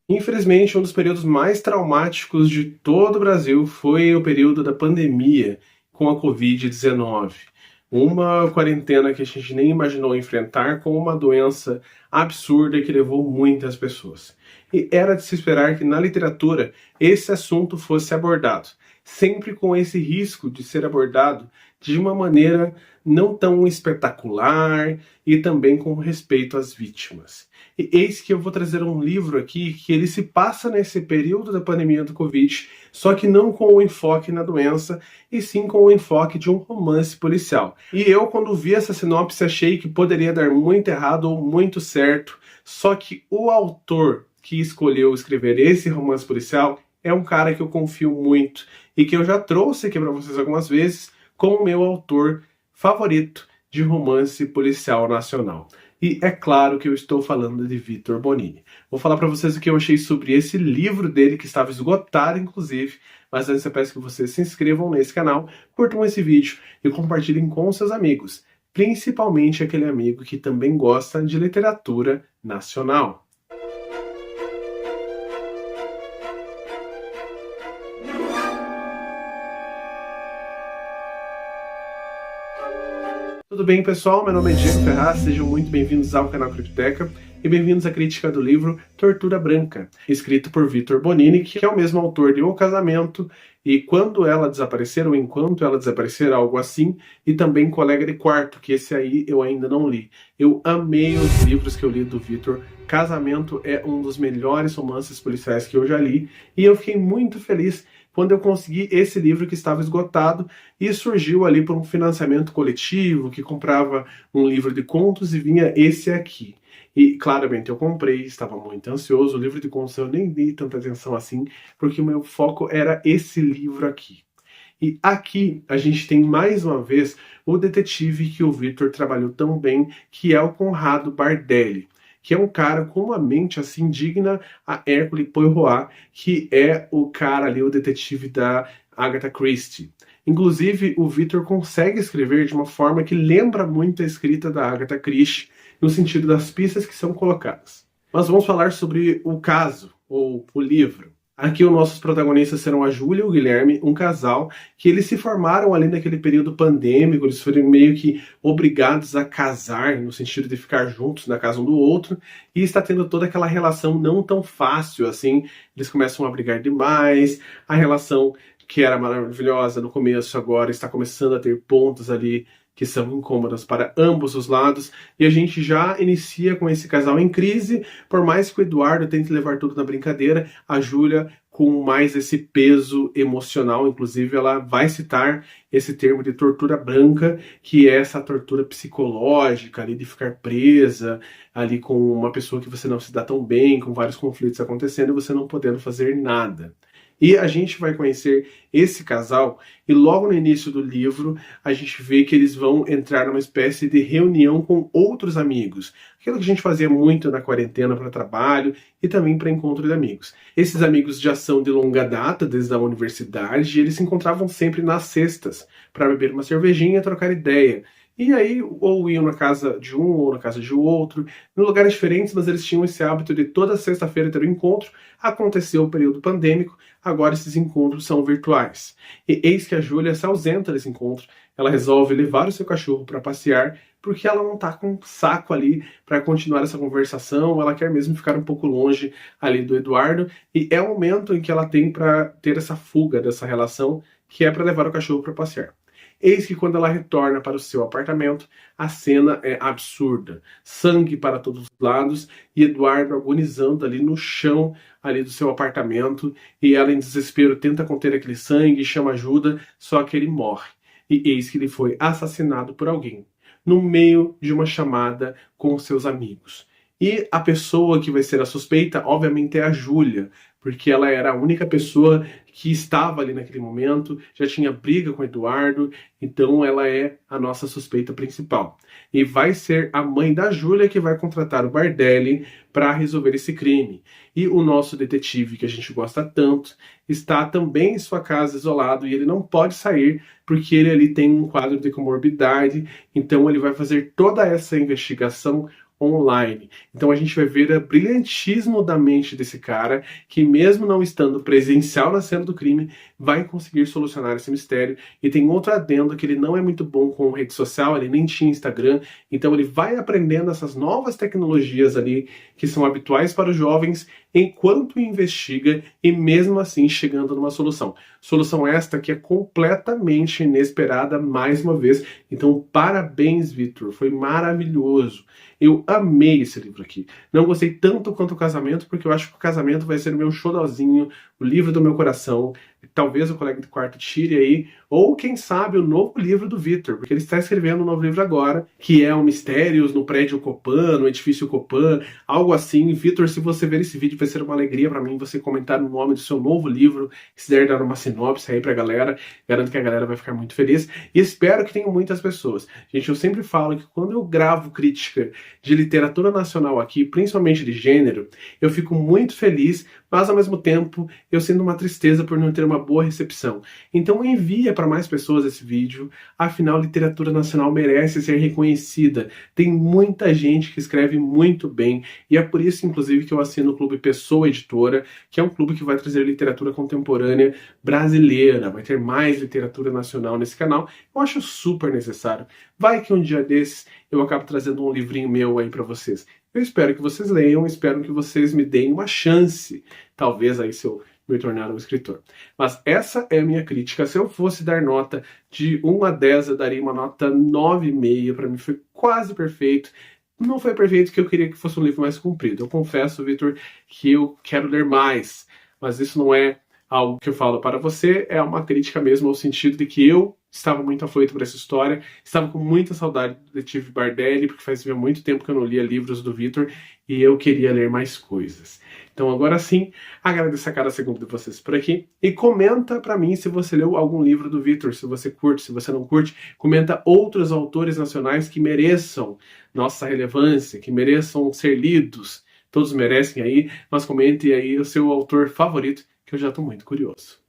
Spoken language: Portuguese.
Infelizmente, um dos períodos mais traumáticos de todo o Brasil foi o período da pandemia com a Covid-19. Uma quarentena que a gente nem imaginou enfrentar, com uma doença absurda que levou muitas pessoas. E era de se esperar que na literatura esse assunto fosse abordado, sempre com esse risco de ser abordado de uma maneira não tão espetacular e também com respeito às vítimas. E eis que eu vou trazer um livro aqui que ele se passa nesse período da pandemia do Covid, só que não com o enfoque na doença, e sim com o enfoque de um romance policial. E eu, quando vi essa sinopse, achei que poderia dar muito errado ou muito certo, só que o autor que escolheu escrever esse romance policial é um cara que eu confio muito e que eu já trouxe aqui para vocês algumas vezes como meu autor favorito de romance policial nacional. E é claro que eu estou falando de Victor Bonini. Vou falar para vocês o que eu achei sobre esse livro dele, que estava esgotado, inclusive. Mas antes eu peço que vocês se inscrevam nesse canal, curtam esse vídeo e compartilhem com seus amigos. Principalmente aquele amigo que também gosta de literatura nacional. Tudo bem, pessoal? Meu nome é Diego Ferraz, sejam muito bem-vindos ao canal Criptoteca e bem-vindos à crítica do livro Tortura Branca, escrito por Victor Bonini, que é o mesmo autor de O Casamento e Quando Ela Desaparecer, ou Enquanto Ela Desaparecer, algo assim, e também Colega de Quarto, que esse aí eu ainda não li. Eu amei os livros que eu li do Victor. Casamento é um dos melhores romances policiais que eu já li e eu fiquei muito feliz quando eu consegui esse livro que estava esgotado e surgiu ali por um financiamento coletivo que comprava um livro de contos e vinha esse aqui. E claramente eu comprei, estava muito ansioso, o livro de contos eu nem dei tanta atenção assim, porque o meu foco era esse livro aqui. E aqui a gente tem mais uma vez o detetive que o Victor trabalhou tão bem, que é o Conrado Bardelli, que é um cara com uma mente assim digna a Hercule Poirot, que é o cara ali, o detetive da Agatha Christie. Inclusive, o Victor consegue escrever de uma forma que lembra muito a escrita da Agatha Christie, no sentido das pistas que são colocadas. Mas vamos falar sobre o caso, ou o livro. Aqui os nossos protagonistas serão a Júlia e o Guilherme, um casal que eles se formaram ali naquele período pandêmico, eles foram meio que obrigados a casar, no sentido de ficar juntos na casa um do outro, e está tendo toda aquela relação não tão fácil assim, eles começam a brigar demais, a relação que era maravilhosa no começo agora está começando a ter pontos ali que são incômodas para ambos os lados, e a gente já inicia com esse casal em crise, por mais que o Eduardo tente levar tudo na brincadeira, a Júlia com mais esse peso emocional, inclusive ela vai citar esse termo de tortura branca, que é essa tortura psicológica ali de ficar presa ali com uma pessoa que você não se dá tão bem, com vários conflitos acontecendo e você não podendo fazer nada. E a gente vai conhecer esse casal e logo no início do livro a gente vê que eles vão entrar numa espécie de reunião com outros amigos. Aquilo que a gente fazia muito na quarentena para trabalho e também para encontro de amigos. Esses amigos já são de longa data, desde a universidade, e eles se encontravam sempre nas sextas para beber uma cervejinha e trocar ideia. E aí, ou iam na casa de um, ou na casa de outro, em lugares diferentes, mas eles tinham esse hábito de toda sexta-feira ter um encontro. Aconteceu o período pandêmico, agora esses encontros são virtuais. E eis que a Júlia se ausenta desse encontro, ela resolve levar o seu cachorro para passear, porque ela não está com saco ali para continuar essa conversação, ela quer mesmo ficar um pouco longe ali do Eduardo, e é o momento em que ela tem para ter essa fuga dessa relação, que é para levar o cachorro para passear. Eis que quando ela retorna para o seu apartamento, a cena é absurda. Sangue para todos os lados e Eduardo agonizando ali no chão ali do seu apartamento, e ela em desespero tenta conter aquele sangue, chama ajuda, só que ele morre. E eis que ele foi assassinado por alguém, no meio de uma chamada com seus amigos. E a pessoa que vai ser a suspeita, obviamente, é a Júlia, porque ela era a única pessoa que estava ali naquele momento, já tinha briga com o Eduardo, então ela é a nossa suspeita principal. E vai ser a mãe da Júlia que vai contratar o Bardelli para resolver esse crime. E o nosso detetive, que a gente gosta tanto, está também em sua casa isolado e ele não pode sair porque ele ali tem um quadro de comorbidade, então ele vai fazer toda essa investigação online. Então a gente vai ver o brilhantismo da mente desse cara, que mesmo não estando presencial na cena do crime, vai conseguir solucionar esse mistério. E tem outro adendo, que ele não é muito bom com rede social, ele nem tinha Instagram, então ele vai aprendendo essas novas tecnologias ali, que são habituais para os jovens, enquanto investiga e mesmo assim chegando numa solução. Solução esta que é completamente inesperada mais uma vez. Então parabéns, Vitor, foi maravilhoso. Eu amei esse livro aqui. Não gostei tanto quanto o Casamento, porque eu acho que o Casamento vai ser o meu xodózinho, o livro do meu coração. Talvez o Colega de Quarto tire aí, ou quem sabe o novo livro do Vitor, porque ele está escrevendo um novo livro agora, que é o Mistérios no Prédio Copan, no Edifício Copan, algo assim. Vitor, se você ver esse vídeo, vai ser uma alegria para mim você comentar o nome do seu novo livro, se der dar uma sinopse aí pra galera. Garanto que a galera vai ficar muito feliz e espero que tenham muitas pessoas. Gente, eu sempre falo que quando eu gravo crítica de literatura nacional aqui, principalmente de gênero, eu fico muito feliz, mas ao mesmo tempo eu sinto uma tristeza por não ter uma boa recepção. Então envia para mais pessoas esse vídeo, afinal literatura nacional merece ser reconhecida. Tem muita gente que escreve muito bem e é por isso inclusive que eu assino o Clube Pessoa Editora, que é um clube que vai trazer literatura contemporânea brasileira, vai ter mais literatura nacional nesse canal. Eu acho super necessário. Vai que um dia desses eu acabo trazendo um livrinho meu aí para vocês. Eu espero que vocês leiam, espero que vocês me deem uma chance, talvez aí se eu me tornar um escritor. Mas essa é a minha crítica. Se eu fosse dar nota de 1 a 10, eu daria uma nota 9,5. Para mim foi quase perfeito. Não foi perfeito, que eu queria que fosse um livro mais comprido. Eu confesso, Vitor, que eu quero ler mais, mas isso não é algo que eu falo para você, é uma crítica mesmo, ao sentido de que eu estava muito afoito por essa história, estava com muita saudade do Detetive Bardelli, porque fazia muito tempo que eu não lia livros do Vitor e eu queria ler mais coisas. Então agora sim, agradeço a cada segundo de vocês por aqui e comenta pra mim se você leu algum livro do Vitor, se você curte, se você não curte, comenta outros autores nacionais que mereçam nossa relevância, que mereçam ser lidos, todos merecem aí, mas comente aí o seu autor favorito, que eu já estou muito curioso.